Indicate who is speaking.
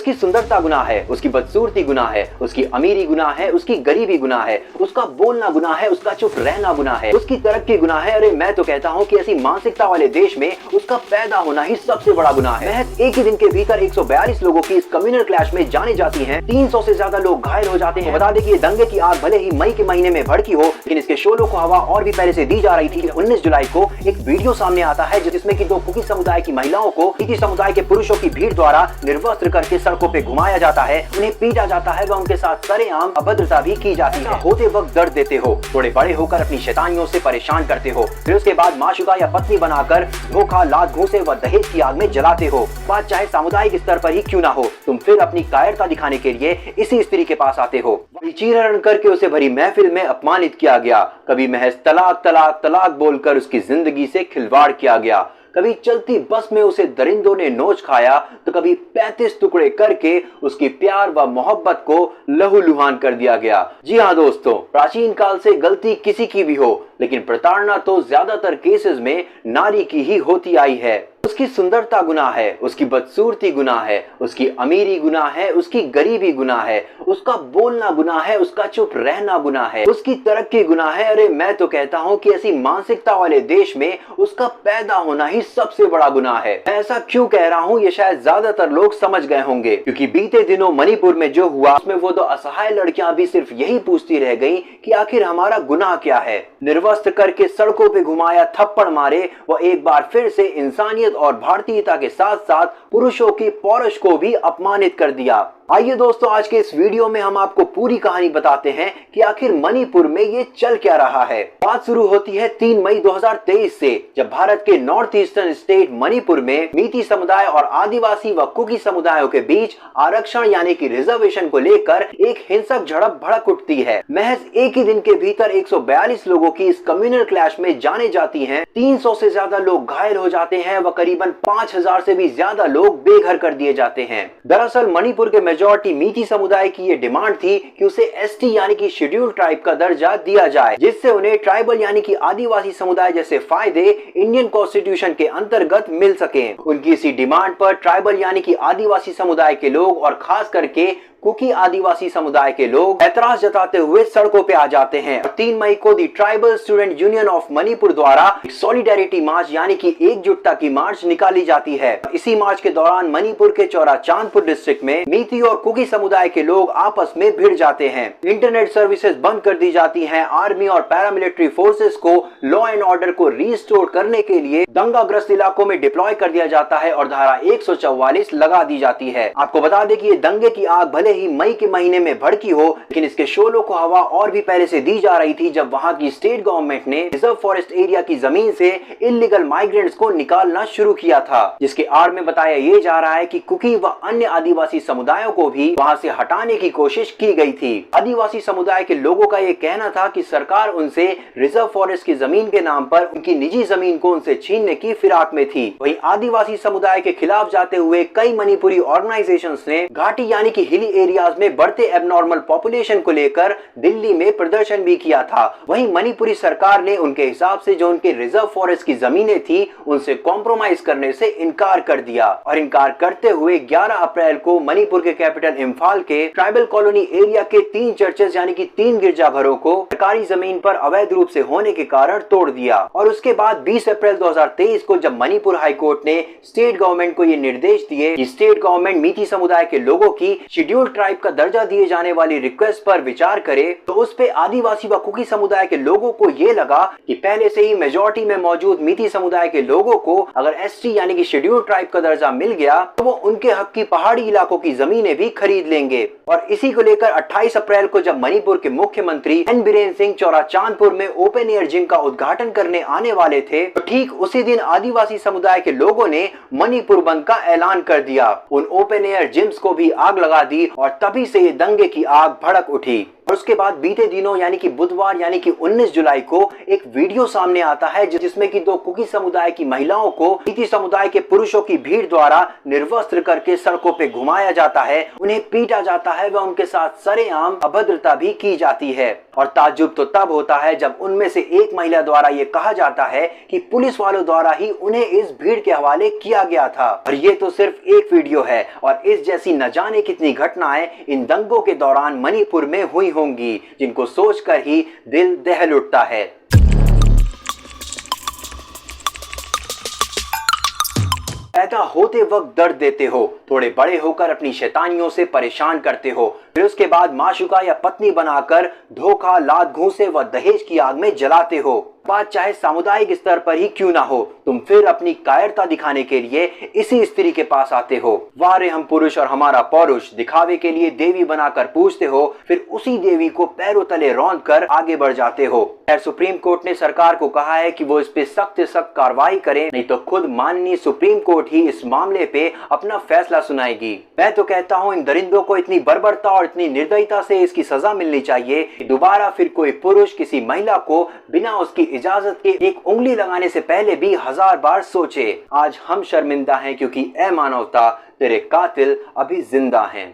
Speaker 1: उसकी सुंदरता गुनाह है, उसकी बदसूरती गुनाह है, उसकी अमीरी गुनाह है, उसकी गरीबी गुनाह है, उसका बोलना गुनाह है, उसका चुप रहना गुनाह है, उसकी तरक्की गुनाह है। अरे मैं तो कहता हूँ कि ऐसी मानसिकता वाले देश में उसका पैदा होना ही सबसे बड़ा गुनाह है। महज एक ही दिन के भीतर 142 लोगों की इस कम्युनल क्लैश में जाने जाती हैं, 300 से ज्यादा लोग घायल हो जाते हैं। बता दें कि ये दंगे की आग भले ही मई के महीने में भड़की हो, लेकिन इसके शोलों को हवा और भी पहले से दी जा रही थी। 19 जुलाई को एक वीडियो सामने आता है जिसमें कि 2 कुकी समुदाय की महिलाओं को मीती समुदाय के पुरुषों की भीड़ द्वारा निर्वस्त्र करके सड़कों पे घुमाया जाता है, उन्हें पीटा जाता है व उनके साथ सरेआम अभद्रता भी की जाती है। होते वक्त दर्द देते हो, थोड़े बड़े होकर अपनी शैतानियों से परेशान करते हो, फिर उसके बाद माशुका या पत्नी बनाकर धोखा, लात, घूंसे व दहेज की आग में जलाते हो। बात चाहे सामुदायिक स्तर पर ही क्यों ना हो, तुम फिर अपनी कायरता दिखाने के लिए इसी स्त्री के पास आते हो। चीरहरण करके उसे भरी महफिल में अपमानित किया गया, कभी महज तलाक तलाक तलाक बोलकर उसकी जिंदगी से खिलवाड़ किया गया, कभी चलती बस में उसे दरिंदों ने नोच खाया, तो कभी 35 टुकड़े करके उसकी प्यार व मोहब्बत को लहूलुहान कर दिया गया। जी हाँ दोस्तों, प्राचीन काल से गलती किसी की भी हो, लेकिन प्रताड़ना तो ज्यादातर केसेस में नारी की ही होती आई है। उसकी सुंदरता गुनाह है, उसकी बदसूरती गुनाह है, उसकी अमीरी गुनाह है, उसकी गरीबी गुनाह है, उसका बोलना गुनाह है, उसका चुप रहना गुनाह है, उसकी तरक्की गुनाह है। अरे मैं तो कहता हूँ कि ऐसी मानसिकता वाले देश में उसका पैदा होना ही सबसे बड़ा गुनाह है। मैं ऐसा क्यों कह रहा हूँ ये शायद ज्यादातर लोग समझ गए होंगे, क्योंकि बीते दिनों मणिपुर में जो हुआ उसमें वो 2 असहाय लड़कियां भी सिर्फ यही पूछती रह गईं कि आखिर हमारा गुनाह क्या है। निर्वस्त्र करके सड़कों पे घुमाया, थप्पड़ मारे व एक बार फिर से इंसानियत और भारतीयता के साथ साथ पुरुषों की पौरुष को भी अपमानित कर दिया। आइए दोस्तों, आज के इस वीडियो में हम आपको पूरी कहानी बताते हैं कि आखिर मणिपुर में ये चल क्या रहा है। बात शुरू होती है 3 मई 2023 से, जब भारत के नॉर्थ ईस्टर्न स्टेट मणिपुर में मीती समुदाय और आदिवासी व कुकी समुदायों के बीच आरक्षण यानी कि रिजर्वेशन को लेकर एक हिंसक झड़प भड़क उठती है। महज एक ही दिन के भीतर 142 लोगों की इस कम्युनल क्लैश में जाने जाती हैं, 300 से ज्यादा लोग घायल हो जाते हैं व करीबन 5000 से भी ज्यादा लोग बेघर कर दिए जाते हैं। दरअसल मणिपुर के मेजॉरिटी मीती समुदाय की ये डिमांड थी कि उसे एसटी यानी कि शेड्यूल्ड ट्राइब का दर्जा दिया जाए, जिससे उन्हें ट्राइबल यानी कि आदिवासी समुदाय जैसे फायदे इंडियन कॉन्स्टिट्यूशन के अंतर्गत मिल सकें। उनकी इसी डिमांड पर ट्राइबल यानी कि आदिवासी समुदाय के लोग और खास करके कुकी आदिवासी समुदाय के लोग ऐतराज जताते हुए सड़कों पे आ जाते हैं। 3 मई को the tribal student union of Manipur द्वारा सॉलिडेरिटी मार्च यानी कि एकजुटता की मार्च निकाली जाती है। इसी मार्च के दौरान मणिपुर के चौरा चांदपुर डिस्ट्रिक्ट में मीती और कुकी समुदाय के लोग आपस में भिड़ जाते हैं। इंटरनेट सर्विसेज बंद कर दी जाती है। आर्मी और पैरामिलिट्री फोर्सेस को लॉ एंड ऑर्डर को रिस्टोर करने के लिए दंगाग्रस्त इलाकों में डिप्लॉय कर दिया जाता है और धारा 144 लगा दी जाती है। आपको बता दें कि ये दंगे की आग भले ही मई के महीने में भड़की हो, लेकिन इसके शोलों को हवा और भी पहले से दी जा रही थी, जब वहां की स्टेट गवर्नमेंट ने रिजर्व फॉरेस्ट एरिया की जमीन से इल्लीगल माइग्रेंट्स को निकालना शुरू किया था, जिसके आड़ में बताया ये जा रहा है कि कुकी व अन्य आदिवासी समुदायों को भी वहां से हटाने की कोशिश की गई थी। आदिवासी समुदाय के लोगों का ये कहना था कि सरकार उनसे रिजर्व फॉरेस्ट की जमीन के नाम पर उनकी निजी जमीन को उनसे छीनने की फिराक में थी। वहीं आदिवासी समुदाय के खिलाफ जाते हुए कई मणिपुरी ऑर्गेनाइजेशंस ने घाटी यानी कि हिली एरियाज में बढ़ते एबनॉर्मल पॉपुलेशन को लेकर दिल्ली में प्रदर्शन भी किया था। वहीं मणिपुरी सरकार ने उनके हिसाब से जो उनके रिजर्व फॉरेस्ट की जमीनें थी उनसे कॉम्प्रोमाइज करने से इनकार कर दिया और इनकार करते हुए 11 अप्रैल को मणिपुर के कैपिटल इम्फाल के ट्राइबल कॉलोनी एरिया के 3 चर्चेज यानी कि 3 गिरजाघरों को सरकारी जमीन पर अवैध रूप से होने के कारण तोड़ दिया। और उसके बाद 20 अप्रैल 2023 को जब मणिपुर हाई कोर्ट ने स्टेट गवर्नमेंट को ये निर्देश दिए कि स्टेट गवर्नमेंट मीती समुदाय के लोगों की शेड्यूल्ड ट्राइब का दर्जा दिए जाने वाली रिक्वेस्ट पर विचार करे, तो उस पे आदिवासी व कुकी समुदाय के लोगों को ये लगा कि पहले से ही मेजॉरिटी में मौजूद मीती समुदाय के लोगों को अगर एसटी यानी कि शेड्यूल्ड ट्राइब का दर्जा मिल गया तो वो उनके हक की पहाड़ी इलाकों की जमीनें भी खरीद लेंगे। और इसी को लेकर 28 अप्रैल को जब मणिपुर के मुख्यमंत्री एन बीरेन सिंह चौरा चांदपुर में ओपन एयर जिम का उद्घाटन करने आने वाले थे, तो ठीक उसी दिन आदिवासी समुदाय के लोगों ने मणिपुर बंद का ऐलान कर दिया। उन ओपन एयर जिम्स को भी आग लगा दी और तभी से ये दंगे की आग भड़क उठी। और उसके बाद बीते दिनों यानी कि बुधवार यानी कि 19 जुलाई को एक वीडियो सामने आता है जिसमें कि दो कुकी समुदाय की महिलाओं को नीति समुदाय के पुरुषों की भीड़ द्वारा निर्वस्त्र करके सड़कों पे घुमाया जाता है, उन्हें पीटा जाता है व उनके साथ सरेआम अभद्रता भी की जाती है। और ताज्जुब तो तब होता है जब उनमें से एक महिला द्वारा ये कहा जाता है कि पुलिस वालों द्वारा ही उन्हें इस भीड़ के हवाले किया गया था। और ये तो सिर्फ एक वीडियो है और इस जैसी न जाने कितनी घटनाएं इन दंगों के दौरान मणिपुर में हुई होंगी जिनको सोचकर ही दिल दहल उठता है। पैदा होते वक्त दर्द देते हो, थोड़े बड़े होकर अपनी शैतानियों से परेशान करते हो, फिर उसके बाद माशुका या पत्नी बनाकर धोखा, लात घूंसे व दहेज की आग में जलाते हो। बात चाहे सामुदायिक स्तर पर ही क्यों ना हो, तुम फिर अपनी कायरता दिखाने के लिए इसी स्त्री के पास आते हो। वारे हम पुरुष और हमारा पौरुष दिखावे के लिए देवी बनाकर पूजते हो, फिर उसी देवी को पैरों तले रौंद कर आगे बढ़ जाते हो। खैर सुप्रीम कोर्ट ने सरकार को कहा है कि वो इस पे सख्त से सख्त कार्रवाई करे, नहीं तो खुद माननीय सुप्रीम कोर्ट ही इस मामले पे अपना फैसला सुनाएगी। मैं तो कहता हूँ इन दरिंदों को इतनी बर्बरता और इतनी निर्दयता से इसकी सजा मिलनी चाहिए कि दोबारा फिर कोई पुरुष किसी महिला को बिना उसकी इजाजत के एक उंगली लगाने से पहले भी 1000 बार सोचे। आज हम शर्मिंदा हैं क्योंकि ए मानवता तेरे कातिल अभी जिंदा हैं।